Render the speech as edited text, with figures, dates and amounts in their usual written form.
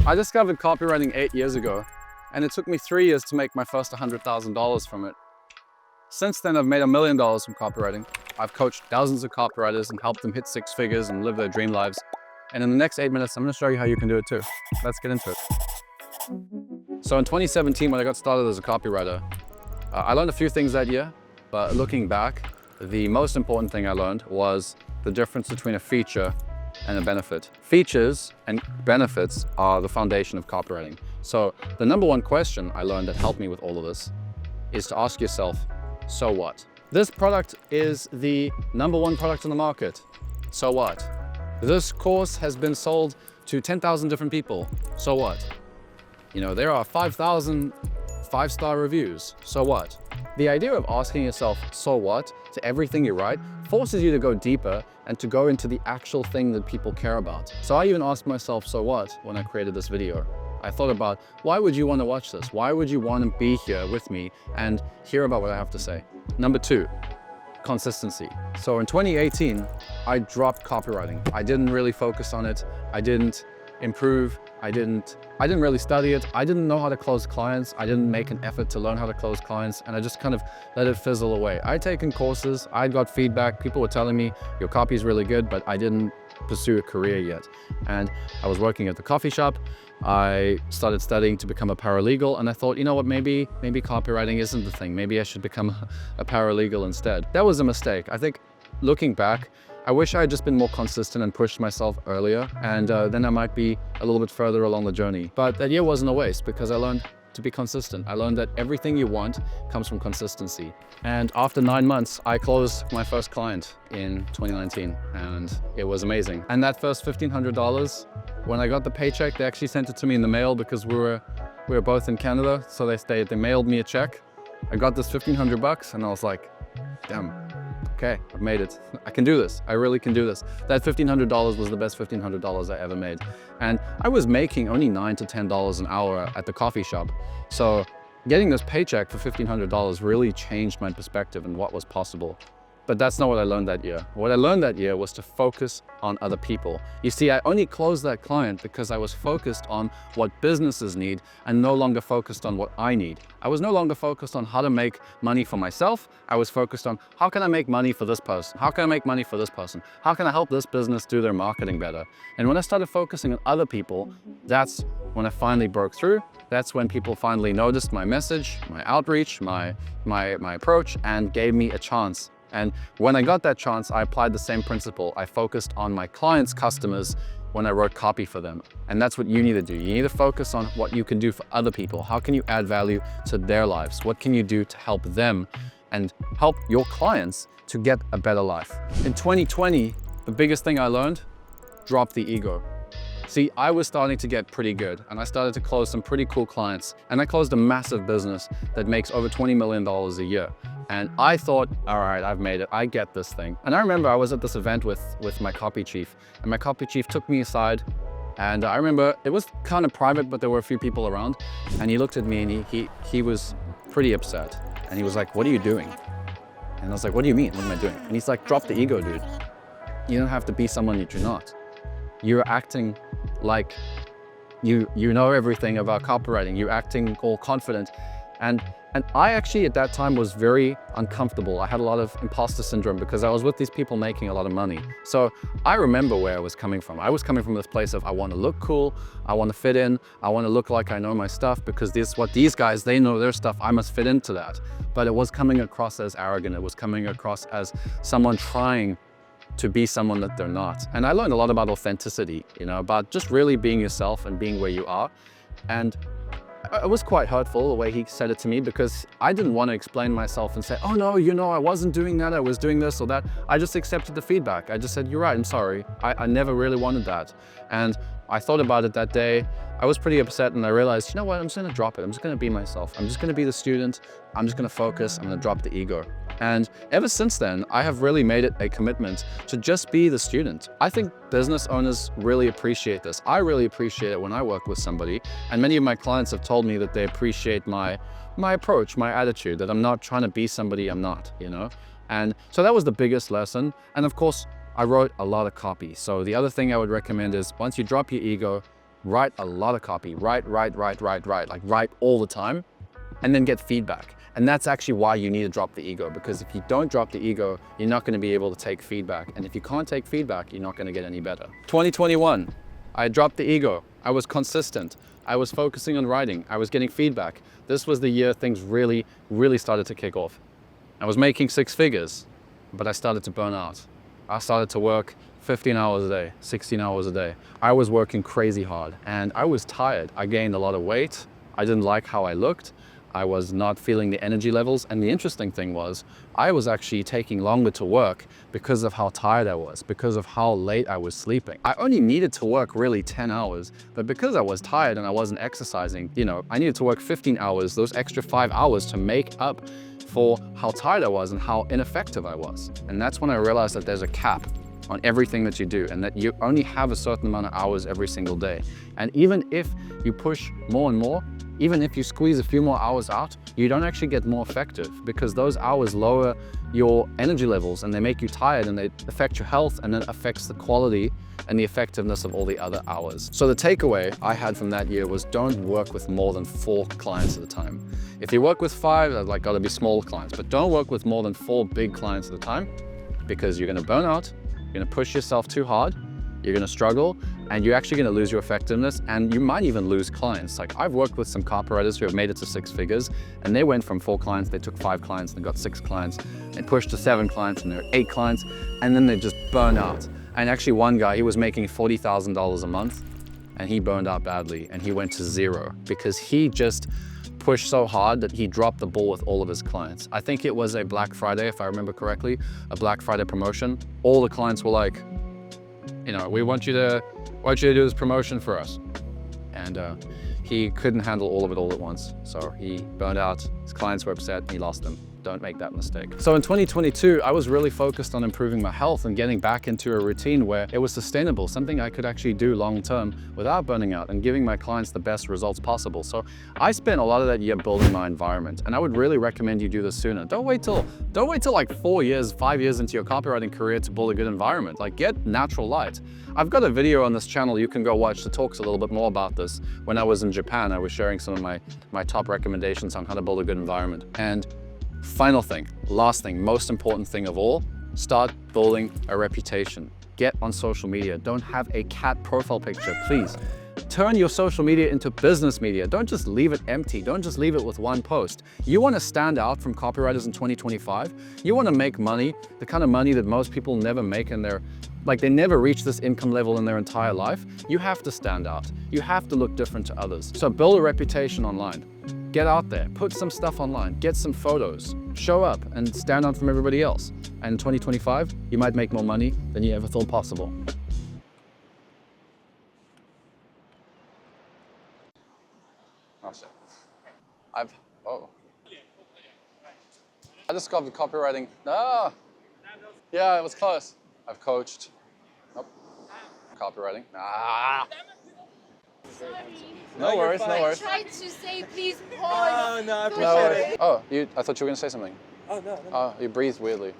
I discovered copywriting 8 years ago, and it took me 3 years to make my first $100,000 from it. Since then, I've made $1 million from copywriting. I've coached thousands of copywriters and helped them hit 6 figures and live their dream lives. And in the next 8 minutes, I'm going to show you how you can do it too. Let's get into it. So in 2017, when I got started as a copywriter, I learned a few things that year, but looking back, the most important thing I learned was the difference between a feature and a benefit. Features and benefits are the foundation of copywriting. So the number one question I learned that helped me with all of this is to ask yourself, so what? This product is the number one product on the market. So what? This course has been sold to 10,000 different people. So what? You know, there are 5,000 5-star reviews. So what? The idea of asking yourself, so what, to everything you write forces you to go deeper and to go into the actual thing that people care about. So I even asked myself, so what, when I created this video. I thought about, why would you want to watch this? Why would you want to be here with me and hear about what I have to say? Number 2, consistency. So in 2018, I dropped copywriting. I didn't really focus on it. I didn't improve. I didn't really study it. I didn't know how to close clients. I didn't make an effort to learn how to close clients, and I just kind of let it fizzle away. I'd taken courses, I got feedback, people were telling me your copy is really good, but I didn't pursue a career yet. And I was working at the coffee shop. I started studying to become a paralegal, and I thought, you know what, maybe copywriting isn't the thing. Maybe I should become a paralegal instead. That was a mistake. I think looking back, I wish I had just been more consistent and pushed myself earlier, and then I might be a little bit further along the journey. But that year wasn't a waste because I learned to be consistent. I learned that everything you want comes from consistency. And after 9 months, I closed my first client in 2019, and it was amazing. And that first $1,500, when I got the paycheck, they actually sent it to me in the mail because we were both in Canada. So they mailed me a check. I got this $1,500 and I was like, damn. Okay, I've made it. I can do this. I really can do this. That $1,500 was the best $1,500 I ever made. And I was making only $9 to $10 an hour at the coffee shop. So getting this paycheck for $1,500 really changed my perspective and what was possible. But that's not what I learned that year. What I learned that year was to focus on other people. You see, I only closed that client because I was focused on what businesses need and no longer focused on what I need. I was no longer focused on how to make money for myself. I was focused on how can I make money for this person? How can I make money for this person? How can I help this business do their marketing better? And when I started focusing on other people, that's when I finally broke through. That's when people finally noticed my message, my outreach, my approach, and gave me a chance. And when I got that chance, I applied the same principle. I focused on my clients' customers when I wrote copy for them. And that's what you need to do. You need to focus on what you can do for other people. How can you add value to their lives? What can you do to help them and help your clients to get a better life? In 2020, the biggest thing I learned, drop the ego. See, I was starting to get pretty good and I started to close some pretty cool clients, and I closed a massive business that makes over $20 million a year. And I thought, all right, I've made it. I get this thing. And I remember I was at this event with my copy chief, and my copy chief took me aside, and I remember it was kind of private, but there were a few people around, and he looked at me and he was pretty upset. And he was like, what are you doing? And I was like, what do you mean? What am I doing? And he's like, drop the ego, dude. You don't have to be someone that you're not. You're acting like you know everything about copywriting. You're acting all confident. And I actually at that time was very uncomfortable. I had a lot of imposter syndrome because I was with these people making a lot of money. So I remember where I was coming from. I was coming from this place of I want to look cool, I want to fit in, I want to look like I know my stuff because this is what these guys, they know their stuff, I must fit into that. But it was coming across as arrogant. It was coming across as someone trying to be someone that they're not. And I learned a lot about authenticity, you know, about just really being yourself and being where you are. And it was quite hurtful the way he said it to me because I didn't want to explain myself and say, oh no, you know, I wasn't doing that, I was doing this or that. I just accepted the feedback. I just said, you're right, I'm sorry. I never really wanted that. And I thought about it that day. I was pretty upset and I realized, you know what, I'm just gonna drop it. I'm just gonna be myself. I'm just gonna be the student. I'm just gonna focus. I'm gonna drop the ego. And ever since then, I have really made it a commitment to just be the student. I think business owners really appreciate this. I really appreciate it when I work with somebody. And many of my clients have told me that they appreciate my approach, my attitude, that I'm not trying to be somebody I'm not, you know? And so that was the biggest lesson. And of course, I wrote a lot of copy. So the other thing I would recommend is once you drop your ego, Write a lot of copy, write, like write all the time, and then get feedback. And that's actually why you need to drop the ego, because if you don't drop the ego, you're not going to be able to take feedback. And if you can't take feedback, you're not going to get any better. 2021, I dropped the ego. I was consistent. I was focusing on writing. I was getting feedback. This was the year things really started to kick off. I was making 6 figures, but I started to burn out. I started to work 15 hours a day, 16 hours a day. I was working crazy hard and I was tired. I gained a lot of weight. I didn't like how I looked. I was not feeling the energy levels. And the interesting thing was, I was actually taking longer to work because of how tired I was, because of how late I was sleeping. I only needed to work really 10 hours, but because I was tired and I wasn't exercising, I needed to work 15 hours, those extra 5 hours to make up for how tired I was and how ineffective I was. And that's when I realized that there's a cap on everything that you do and that you only have a certain amount of hours every single day. And even if you push more and more, even if you squeeze a few more hours out, you don't actually get more effective, because those hours lower your energy levels and they make you tired and they affect your health, and then affects the quality and the effectiveness of all the other hours. So the takeaway I had from that year was, don't work with more than 4 clients at a time. If you work with 5, that's like gotta be small clients, but don't work with more than 4 big clients at a time, because you're gonna burn out, you're gonna push yourself too hard, you're gonna struggle, and you're actually gonna lose your effectiveness, and you might even lose clients. Like, I've worked with some copywriters who have made it to 6 figures, and they went from 4 clients, they took 5 clients, and got 6 clients, and pushed to 7 clients, and they're 8 clients, and then they just burned out. And actually one guy, he was making $40,000 a month, and he burned out badly, and he went to 0, because he just pushed so hard that he dropped the ball with all of his clients. I think it was a Black Friday, if I remember correctly, a Black Friday promotion. All the clients were like, we want you to do this promotion for us. And he couldn't handle all of it all at once. So he burned out, his clients were upset, and he lost them. Don't make that mistake. So in 2022, I was really focused on improving my health and getting back into a routine where it was sustainable, something I could actually do long-term without burning out and giving my clients the best results possible. So I spent a lot of that year building my environment, and I would really recommend you do this sooner. Don't wait till like 4 years, 5 years into your copywriting career to build a good environment. Like, get natural light. I've got a video on this channel you can go watch that talks a little bit more about this. When I was in Japan, I was sharing some of my top recommendations on how to build a good environment. And final thing, last thing, most important thing of all, start building a reputation. Get on social media. Don't have a cat profile picture, please. Turn your social media into business media. Don't just leave it empty. Don't just leave it with one post. You want to stand out from copywriters in 2025. You want to make money, the kind of money that most people never make in their, they never reach this income level in their entire life. You have to stand out. You have to look different to others. So build a reputation online. Get out there, put some stuff online, get some photos, show up and stand out from everybody else. And in 2025, you might make more money than you ever thought possible. I discovered copywriting. Yeah, it was close. I've coached. Nope. Copywriting. No worries, no worries. I tried to say, please pause. No, I appreciate it. Oh, I thought you were going to say something. Oh, no. Oh, you breathed weirdly.